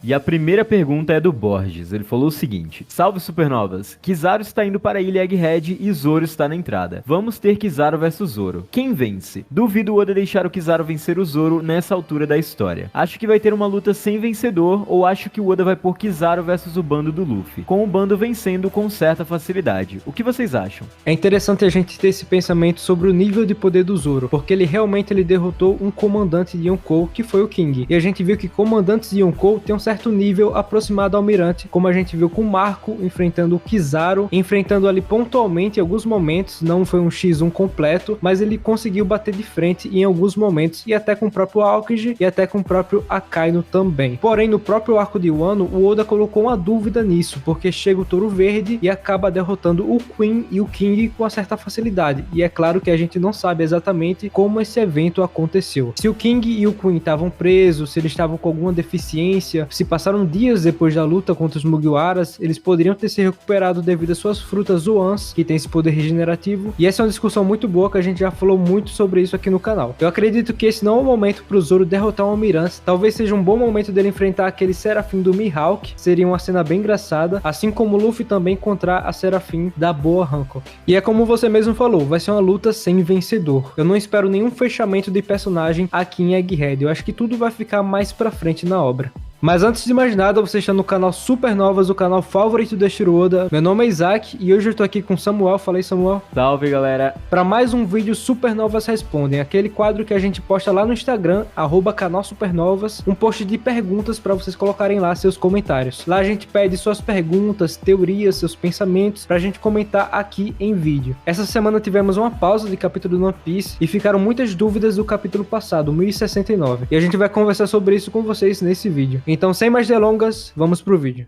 E a primeira pergunta é do Borges. Ele falou o seguinte: salve supernovas, Kizaru está indo para a ilha Egghead e Zoro está na entrada. Vamos ter Kizaru versus Zoro. Quem vence? Duvido o Oda deixar o Kizaru vencer o Zoro nessa altura da história. Acho que vai ter uma luta sem vencedor, ou acho que o Oda vai pôr Kizaru versus o bando do Luffy, com o bando vencendo com certa facilidade. O que vocês acham? É interessante a gente ter esse pensamento sobre o nível de poder do Zoro, porque ele realmente derrotou um comandante de Yonkou, que foi o King. E a gente viu que comandantes de Yonkou tem um certo nível aproximado ao Almirante, como a gente viu com o Marco enfrentando o Kizaru, enfrentando ali pontualmente em alguns momentos, não foi um X1 completo, mas ele conseguiu bater de frente em alguns momentos, e até com o próprio Aokiji e até com o próprio Akainu também. Porém, no próprio arco de Wano, o Oda colocou uma dúvida nisso, porque chega o Touro Verde e acaba derrotando o Queen e o King com uma certa facilidade, e é claro que a gente não sabe exatamente como esse evento aconteceu. Se o King e o Queen estavam presos, se eles estavam com alguma deficiência, se passaram dias depois da luta contra os Mugiwaras, eles poderiam ter se recuperado devido às suas frutas Zoans, que tem esse poder regenerativo, e essa é uma discussão muito boa que a gente já falou muito sobre isso aqui no canal. Eu acredito que esse não é o momento pro Zoro derrotar o Almirante, talvez seja um bom momento dele enfrentar aquele Serafim do Mihawk, seria uma cena bem engraçada, assim como o Luffy também encontrar a Serafim da Boa Hancock. E é como você mesmo falou, vai ser uma luta sem vencedor. Eu não espero nenhum fechamento de personagem aqui em Egghead, eu acho que tudo vai ficar mais pra frente na obra. Mas antes de mais nada, você está no canal Supernovas, o canal favorito do Eiichiro Oda. Meu nome é Isaac e hoje eu tô aqui com Samuel. Falei, Samuel. Salve, galera. Para mais um vídeo Supernovas Respondem, aquele quadro que a gente posta lá no Instagram, @canal Supernovas, um post de perguntas para vocês colocarem lá seus comentários. Lá a gente pede suas perguntas, teorias, seus pensamentos pra gente comentar aqui em vídeo. Essa semana tivemos uma pausa de capítulo do One Piece e ficaram muitas dúvidas do capítulo passado, 1069. E a gente vai conversar sobre isso com vocês nesse vídeo. Então, sem mais delongas, vamos pro vídeo.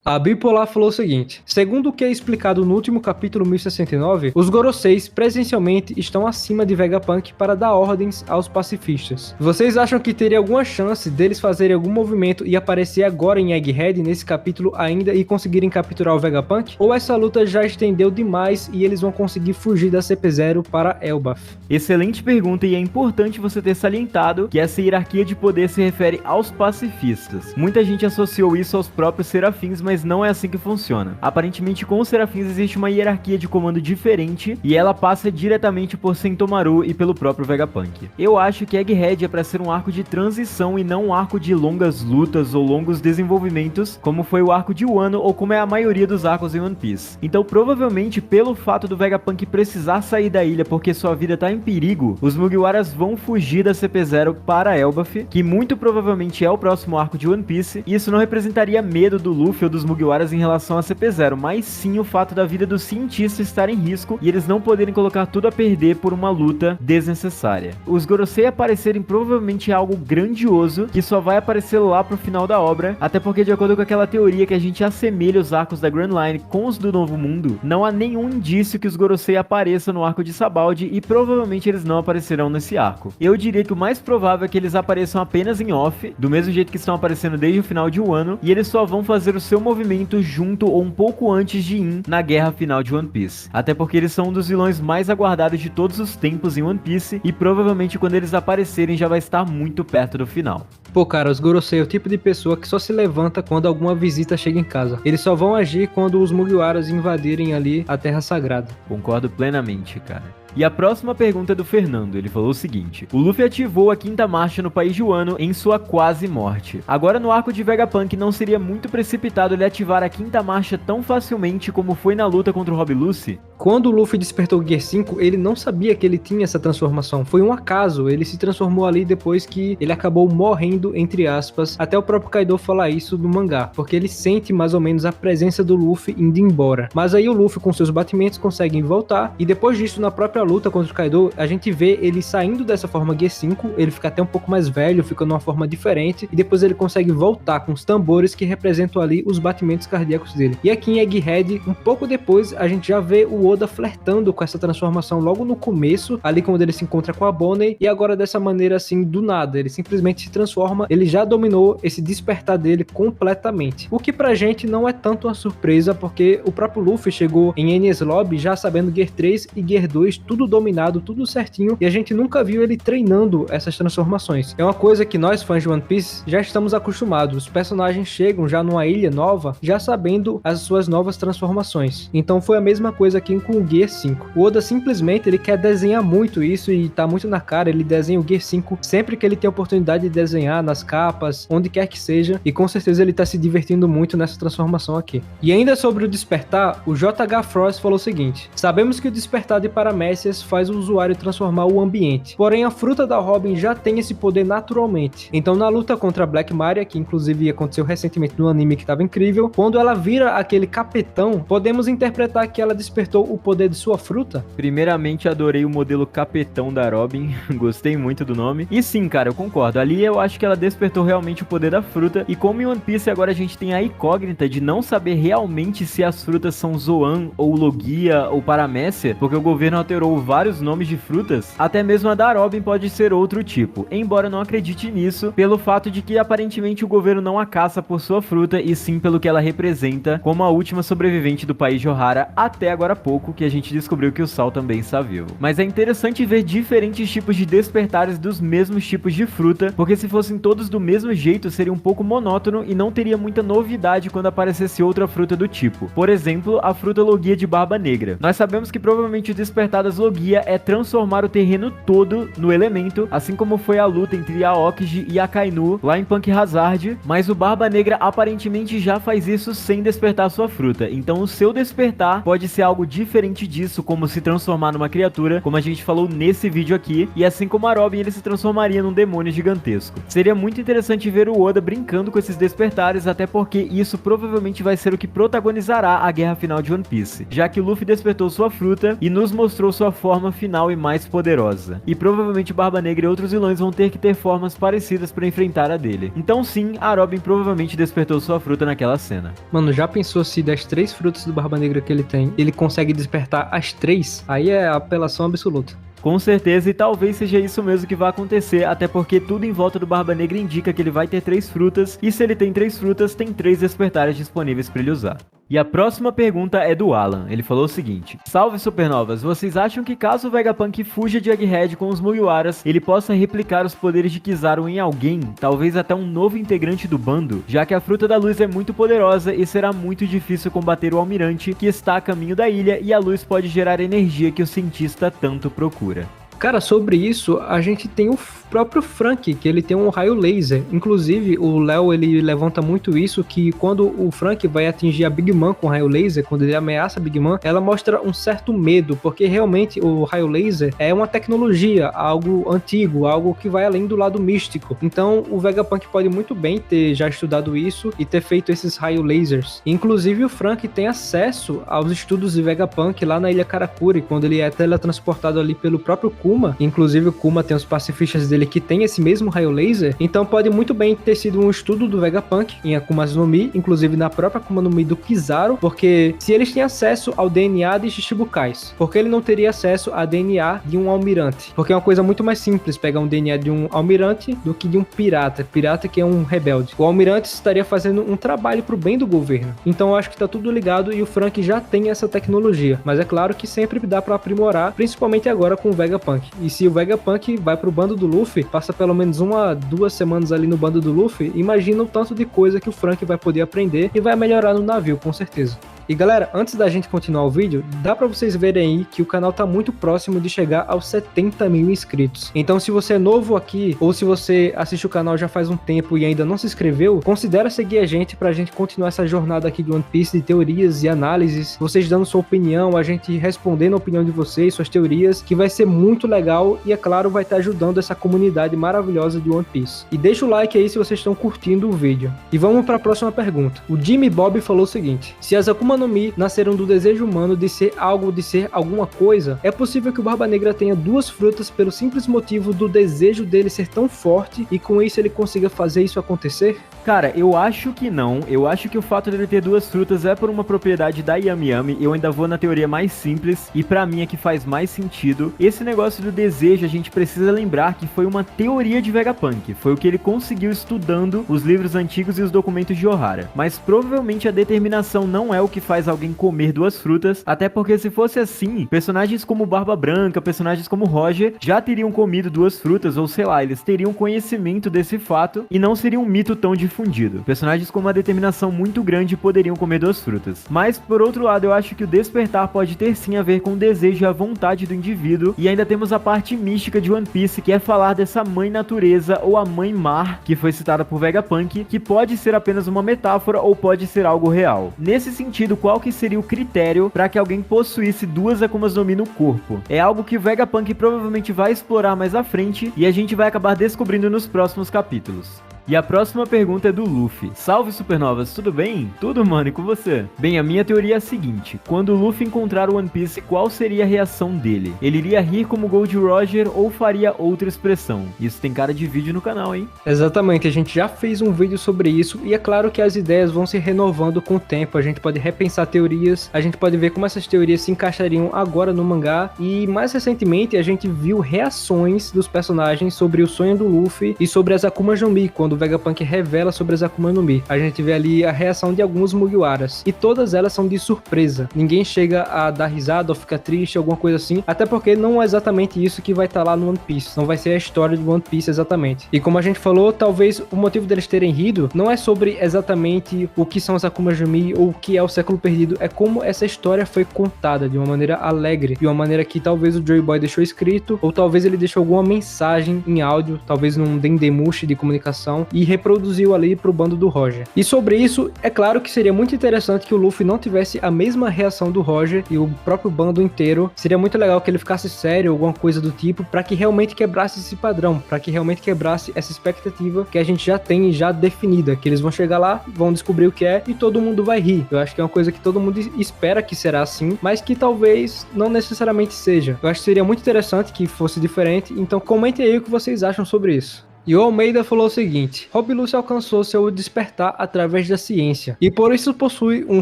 A Bipolar falou o seguinte: segundo o que é explicado no último capítulo 1069, os Goroseis presencialmente estão acima de Vegapunk para dar ordens aos pacifistas. Vocês acham que teria alguma chance deles fazerem algum movimento e aparecer agora em Egghead nesse capítulo ainda e conseguirem capturar o Vegapunk? Ou essa luta já estendeu demais e eles vão conseguir fugir da CP0 para Elbaf? Excelente pergunta, e é importante você ter salientado que essa hierarquia de poder se refere aos pacifistas. Muita gente associou isso aos próprios Serafins, mas não é assim que funciona. Aparentemente, com os Serafins existe uma hierarquia de comando diferente e ela passa diretamente por Sentomaru e pelo próprio Vegapunk. Eu acho que Egghead é para ser um arco de transição e não um arco de longas lutas ou longos desenvolvimentos, como foi o arco de Wano ou como é a maioria dos arcos em One Piece. Então, provavelmente, pelo fato do Vegapunk precisar sair da ilha porque sua vida tá em perigo, os Mugiwaras vão fugir da CP0 para Elbaf, que muito provavelmente é o próximo arco de One Piece, e isso não representaria medo do Luffy ou dos Mugiwaras em relação a CP0, mas sim o fato da vida dos cientistas estar em risco e eles não poderem colocar tudo a perder por uma luta desnecessária. Os Gorosei aparecerem provavelmente é algo grandioso que só vai aparecer lá pro final da obra, até porque de acordo com aquela teoria que a gente assemelha os arcos da Grand Line com os do Novo Mundo, não há nenhum indício que os Gorosei apareçam no arco de Sabaody e provavelmente eles não aparecerão nesse arco. Eu diria que o mais provável é que eles apareçam apenas em off, do mesmo jeito que estão aparecendo desde o final de Wano, e eles só vão fazer o seu movimento junto ou um pouco antes de In na guerra final de One Piece. Até porque eles são um dos vilões mais aguardados de todos os tempos em One Piece e provavelmente quando eles aparecerem já vai estar muito perto do final. Pô, cara, os Gorosei é o tipo de pessoa que só se levanta quando alguma visita chega em casa. Eles só vão agir quando os Mugiwaras invadirem ali a Terra Sagrada. Concordo plenamente, cara. E a próxima pergunta é do Fernando. Ele falou o seguinte: o Luffy ativou a quinta marcha no país de Wano em sua quase morte. Agora no arco de Vegapunk não seria muito precipitado ele ativar a quinta marcha tão facilmente como foi na luta contra o Rob Lucy? Quando o Luffy despertou o Gear 5, ele não sabia que ele tinha essa transformação. Foi um acaso, ele se transformou ali depois que ele acabou morrendo, entre aspas. Até o próprio Kaido falar isso no mangá, porque ele sente mais ou menos a presença do Luffy indo embora. Mas aí o Luffy com seus batimentos conseguem voltar, e depois disso na própria luta contra o Kaido, a gente vê ele saindo dessa forma Gear 5, ele fica até um pouco mais velho, fica numa forma diferente, e depois ele consegue voltar com os tambores que representam ali os batimentos cardíacos dele. E aqui em Egghead, um pouco depois, a gente já vê o Oda flertando com essa transformação logo no começo, ali quando ele se encontra com a Bonnie, e agora dessa maneira assim, do nada, ele simplesmente se transforma, ele já dominou esse despertar dele completamente. O que pra gente não é tanto uma surpresa, porque o próprio Luffy chegou em Enies Lobby já sabendo Gear 3 e Gear 2, tudo dominado, tudo certinho, e a gente nunca viu ele treinando essas transformações. É uma coisa que nós, fãs de One Piece, já estamos acostumados. Os personagens chegam já numa ilha nova, já sabendo as suas novas transformações. Então foi a mesma coisa aqui com o Gear 5. O Oda simplesmente, ele quer desenhar muito isso e tá muito na cara, ele desenha o Gear 5 sempre que ele tem a oportunidade de desenhar nas capas, onde quer que seja, e com certeza ele tá se divertindo muito nessa transformação aqui. E ainda sobre o despertar, o JH Frost falou o seguinte: sabemos que o despertar de Paramécias faz o usuário transformar o ambiente, porém a fruta da Robin já tem esse poder naturalmente. Então na luta contra a Black Maria, que inclusive aconteceu recentemente no anime que tava incrível, quando ela vira aquele capetão, podemos interpretar que ela despertou o poder de sua fruta? Primeiramente, adorei o modelo capetão da Robin, gostei muito do nome. E sim, cara, eu concordo. Ali eu acho que ela despertou realmente o poder da fruta. E como em One Piece agora a gente tem a incógnita de não saber realmente se as frutas são Zoan, ou Logia, ou Paramécia, porque o governo alterou vários nomes de frutas, até mesmo a da Robin pode ser outro tipo. Embora eu não acredite nisso, pelo fato de que aparentemente o governo não a caça por sua fruta, e sim pelo que ela representa como a última sobrevivente do país Johara, até agora há pouco, que a gente descobriu que o Sal também está vivo. Mas é interessante ver diferentes tipos de despertares dos mesmos tipos de fruta, porque se fossem todos do mesmo jeito, seria um pouco monótono e não teria muita novidade quando aparecesse outra fruta do tipo. Por exemplo, a fruta Logia de Barba Negra. Nós sabemos que provavelmente o despertar das Logia é transformar o terreno todo no elemento, assim como foi a luta entre a Aokiji e a Kainu lá em Punk Hazard, mas o Barba Negra aparentemente já faz isso sem despertar sua fruta. Então o seu despertar pode ser algo diferente disso, como se transformar numa criatura, como a gente falou nesse vídeo aqui, e assim como a Robin, ele se transformaria num demônio gigantesco. Seria muito interessante ver o Oda brincando com esses despertares, até porque isso provavelmente vai ser o que protagonizará a guerra final de One Piece, já que o Luffy despertou sua fruta e nos mostrou sua forma final e mais poderosa. E provavelmente Barba Negra e outros vilões vão ter que ter formas parecidas para enfrentar a dele. Então sim, a Robin provavelmente despertou sua fruta naquela cena. Mano, já pensou se das 3 frutas do Barba Negra que ele tem, ele consegue despertar as 3? Aí é apelação absoluta. Com certeza, e talvez seja isso mesmo que vai acontecer, até porque tudo em volta do Barba Negra indica que ele vai ter 3 frutas, e se ele tem 3 frutas, tem 3 despertares disponíveis para ele usar. E a próxima pergunta é do Alan. Ele falou o seguinte: salve supernovas, vocês acham que caso o Vegapunk fuja de Egghead com os Mugiwaras, ele possa replicar os poderes de Kizaru em alguém, talvez até um novo integrante do bando, já que a Fruta da Luz é muito poderosa e será muito difícil combater o Almirante, que está a caminho da ilha, e a luz pode gerar energia que o cientista tanto procura. Cara, sobre isso, a gente tem o próprio Frank, que ele tem um raio laser. Inclusive, o Léo, ele levanta muito isso, que quando o Frank vai atingir a Big Mom com o raio laser, quando ele ameaça a Big Mom, ela mostra um certo medo, porque realmente o raio laser é uma tecnologia, algo antigo, algo que vai além do lado místico. Então, o Vegapunk pode muito bem ter já estudado isso e ter feito esses raio lasers. Inclusive, o Frank tem acesso aos estudos de Vegapunk lá na Ilha Karakuri, quando ele é teletransportado ali pelo próprio Kuma. Inclusive, o Kuma tem os pacifistas dele que tem esse mesmo raio laser, então pode muito bem ter sido um estudo do Vegapunk em Akuma no Mi, inclusive na própria Akuma no Mi do Kizaru, porque se eles têm acesso ao DNA de Shichibukais, por que ele não teria acesso a DNA de um almirante? Porque é uma coisa muito mais simples pegar um DNA de um almirante do que de um pirata que é um rebelde. O almirante estaria fazendo um trabalho pro bem do governo, então eu acho que tá tudo ligado e o Frank já tem essa tecnologia, mas é claro que sempre dá pra aprimorar, principalmente agora com o Vegapunk. E se o Vegapunk vai pro bando do Luffy, passa pelo menos 1 a 2 semanas ali no bando do Luffy, imagina o tanto de coisa que o Frank vai poder aprender e vai melhorar no navio, com certeza. E galera, antes da gente continuar o vídeo, dá pra vocês verem aí que o canal tá muito próximo de chegar aos 70 mil inscritos. Então se você é novo aqui, ou se você assiste o canal já faz um tempo e ainda não se inscreveu, considera seguir a gente pra gente continuar essa jornada aqui de One Piece, de teorias e análises, vocês dando sua opinião, a gente respondendo a opinião de vocês, suas teorias, que vai ser muito legal e é claro, vai estar ajudando essa comunidade maravilhosa de One Piece. E deixa o like aí se vocês estão curtindo o vídeo. E vamos pra próxima pergunta. O Jimmy Bob falou o seguinte: se as Akuma Akuma no Mi nasceram do desejo humano de ser algo, de ser alguma coisa? É possível que o Barba Negra tenha duas frutas pelo simples motivo do desejo dele ser tão forte e com isso ele consiga fazer isso acontecer? Cara, eu acho que não. Eu acho que o fato dele ter duas frutas é por uma propriedade da Yami Yami. Eu ainda vou na teoria mais simples e pra mim é que faz mais sentido. Esse negócio do desejo, a gente precisa lembrar que foi uma teoria de Vegapunk. Foi o que ele conseguiu estudando os livros antigos e os documentos de Ohara. Mas provavelmente a determinação não é o que faz alguém comer duas frutas, até porque se fosse assim, personagens como Barba Branca, personagens como Roger, já teriam comido duas frutas, ou sei lá, eles teriam conhecimento desse fato e não seria um mito tão difundido. Personagens com uma determinação muito grande poderiam comer duas frutas. Mas, por outro lado, eu acho que o despertar pode ter sim a ver com o desejo e a vontade do indivíduo, e ainda temos a parte mística de One Piece, que é falar dessa mãe natureza, ou a mãe mar, que foi citada por Vegapunk, que pode ser apenas uma metáfora ou pode ser algo real. Nesse sentido, qual que seria o critério para que alguém possuísse duas Akumas no Mi no corpo? É algo que o Vegapunk provavelmente vai explorar mais à frente, e a gente vai acabar descobrindo nos próximos capítulos. E a próxima pergunta é do Luffy. Salve Supernovas, tudo bem? Tudo, mano, e com você? Bem, a minha teoria é a seguinte: quando o Luffy encontrar o One Piece, qual seria a reação dele? Ele iria rir como Gold Roger ou faria outra expressão? Isso tem cara de vídeo no canal, hein? Exatamente, a gente já fez um vídeo sobre isso e é claro que as ideias vão se renovando com o tempo, a gente pode repensar teorias, a gente pode ver como essas teorias se encaixariam agora no mangá e mais recentemente a gente viu reações dos personagens sobre o sonho do Luffy e sobre as Akumas no Mi, quando o Vegapunk revela sobre as Akuma no Mi. A gente vê ali a reação de alguns Mugiwaras. E todas elas são de surpresa. Ninguém chega a dar risada ou ficar triste, alguma coisa assim. Até porque não é exatamente isso que vai estar lá no One Piece. Não vai ser a história do One Piece exatamente. E como a gente falou, talvez o motivo deles terem rido não é sobre exatamente o que são as Akuma no Mi ou o que é o século perdido. É como essa história foi contada de uma maneira alegre. De uma maneira que talvez o Joy Boy deixou escrito. Ou talvez ele deixou alguma mensagem em áudio. Talvez num dendemushi de comunicação. E reproduziu ali pro bando do Roger. E sobre isso, é claro que seria muito interessante que o Luffy não tivesse a mesma reação do Roger e o próprio bando inteiro. Seria muito legal que ele ficasse sério, alguma coisa do tipo, para que realmente quebrasse esse padrão, para que realmente quebrasse essa expectativa que a gente já tem já definida, que eles vão chegar lá, vão descobrir o que é e todo mundo vai rir. Eu acho que é uma coisa que todo mundo espera que será assim, mas que talvez não necessariamente seja. Eu acho que seria muito interessante que fosse diferente, então comentem aí o que vocês acham sobre isso. E o Almeida falou o seguinte: Rob Lucci alcançou seu despertar através da ciência, e por isso possui um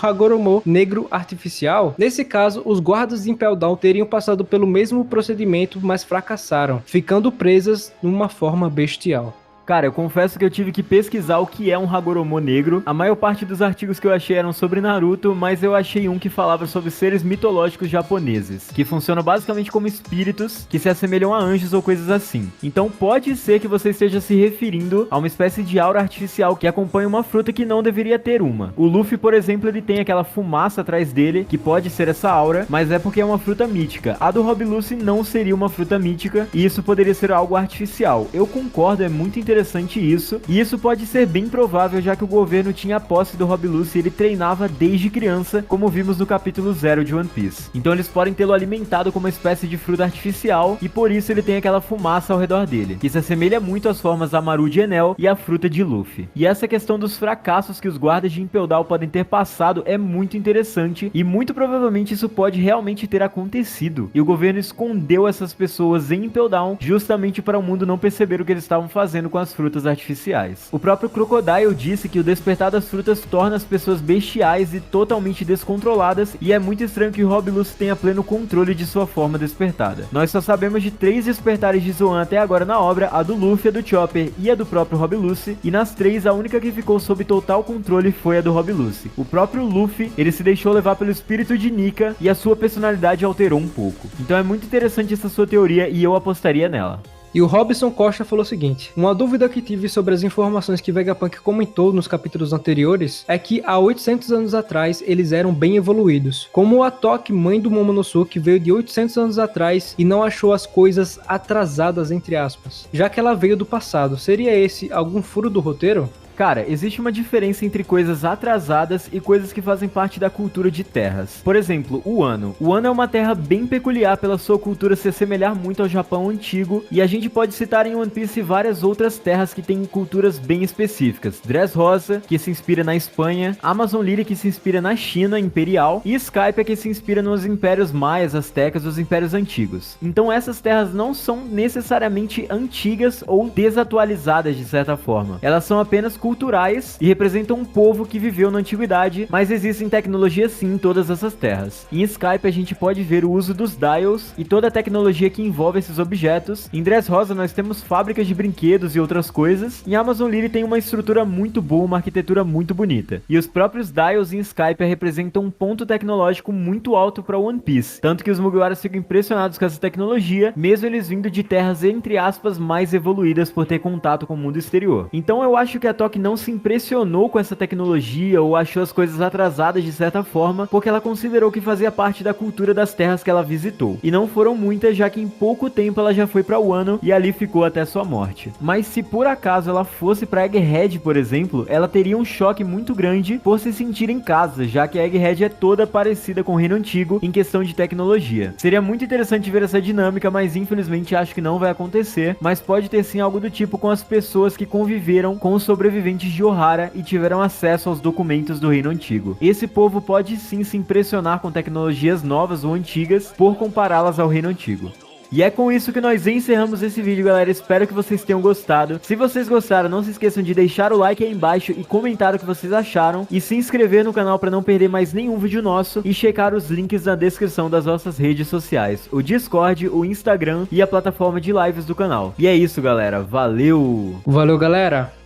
Hagoromo negro artificial. Nesse caso, os guardas de Impel Down teriam passado pelo mesmo procedimento, mas fracassaram, ficando presas numa forma bestial. Cara, eu confesso que eu tive que pesquisar o que é um Hagoromo negro. A maior parte dos artigos que eu achei eram sobre Naruto, mas eu achei um que falava sobre seres mitológicos japoneses, que funcionam basicamente como espíritos que se assemelham a anjos ou coisas assim. Então pode ser que você esteja se referindo a uma espécie de aura artificial que acompanha uma fruta que não deveria ter uma. O Luffy, por exemplo, ele tem aquela fumaça atrás dele, que pode ser essa aura, mas é porque é uma fruta mítica. A do Rob Lucci não seria uma fruta mítica, e isso poderia ser algo artificial. Eu concordo, é muito interessante isso, e isso pode ser bem provável, já que o governo tinha a posse do Rob Lucci e ele treinava desde criança, como vimos no capítulo 0 de One Piece. Então eles podem tê-lo alimentado como uma espécie de fruta artificial, e por isso ele tem aquela fumaça ao redor dele, que se assemelha muito às formas da Maru de Enel e a fruta de Luffy. E essa questão dos fracassos que os guardas de Impel Down podem ter passado é muito interessante, e muito provavelmente isso pode realmente ter acontecido, e o governo escondeu essas pessoas em Impel Down justamente para o mundo não perceber o que eles estavam fazendo com as frutas artificiais. O próprio Crocodile disse que o despertar das frutas torna as pessoas bestiais e totalmente descontroladas, e é muito estranho que o Rob Lucci tenha pleno controle de sua forma despertada. Nós só sabemos de 3 despertares de Zoan até agora na obra, a do Luffy, a do Chopper e a do próprio Rob Lucci, e nas 3 a única que ficou sob total controle foi a do Rob Lucci. O próprio Luffy, ele se deixou levar pelo espírito de Nika e a sua personalidade alterou um pouco. Então é muito interessante essa sua teoria e eu apostaria nela. E o Robson Costa falou o seguinte: uma dúvida que tive sobre as informações que Vegapunk comentou nos capítulos anteriores é que há 800 anos atrás eles eram bem evoluídos. Como a Toki, mãe do Momonosuke, veio de 800 anos atrás e não achou as coisas atrasadas, entre aspas, já que ela veio do passado, seria esse algum furo do roteiro? Cara, existe uma diferença entre coisas atrasadas e coisas que fazem parte da cultura de terras. Por exemplo, o Wano. O Wano é uma terra bem peculiar pela sua cultura se assemelhar muito ao Japão antigo, e a gente pode citar em One Piece várias outras terras que têm culturas bem específicas. Dressrosa, que se inspira na Espanha, Amazon Lily, que se inspira na China imperial, e Skypiea, que se inspira nos impérios maias, astecas, os impérios antigos. Então essas terras não são necessariamente antigas ou desatualizadas de certa forma. Elas são apenas culturais e representam um povo que viveu na antiguidade, mas existem tecnologias sim em todas essas terras. Em Skypiea a gente pode ver o uso dos dials e toda a tecnologia que envolve esses objetos. Em Dressrosa nós temos fábricas de brinquedos e outras coisas. Em Amazon Lily tem uma estrutura muito boa, uma arquitetura muito bonita. E os próprios dials em Skypiea representam um ponto tecnológico muito alto para One Piece. Tanto que os Mugiwaras ficam impressionados com essa tecnologia, mesmo eles vindo de terras entre aspas mais evoluídas por ter contato com o mundo exterior. Então eu acho que a Toki não se impressionou com essa tecnologia ou achou as coisas atrasadas de certa forma, porque ela considerou que fazia parte da cultura das terras que ela visitou. E não foram muitas, já que em pouco tempo ela já foi para Wano e ali ficou até sua morte. Mas se por acaso ela fosse para Egghead, por exemplo, ela teria um choque muito grande por se sentir em casa, já que a Egghead é toda parecida com o reino antigo em questão de tecnologia. Seria muito interessante ver essa dinâmica, mas infelizmente acho que não vai acontecer, mas pode ter sim algo do tipo com as pessoas que conviveram com os sobreviventes de Ohara e tiveram acesso aos documentos do reino antigo. Esse povo pode sim se impressionar com tecnologias novas ou antigas por compará-las ao reino antigo. E é com isso que nós encerramos esse vídeo, galera. Espero que vocês tenham gostado. Se vocês gostaram, não se esqueçam de deixar o like aí embaixo e comentar o que vocês acharam. E se inscrever no canal para não perder mais nenhum vídeo nosso. E checar os links na descrição das nossas redes sociais. O Discord, o Instagram e a plataforma de lives do canal. E é isso, galera. Valeu! Valeu, galera!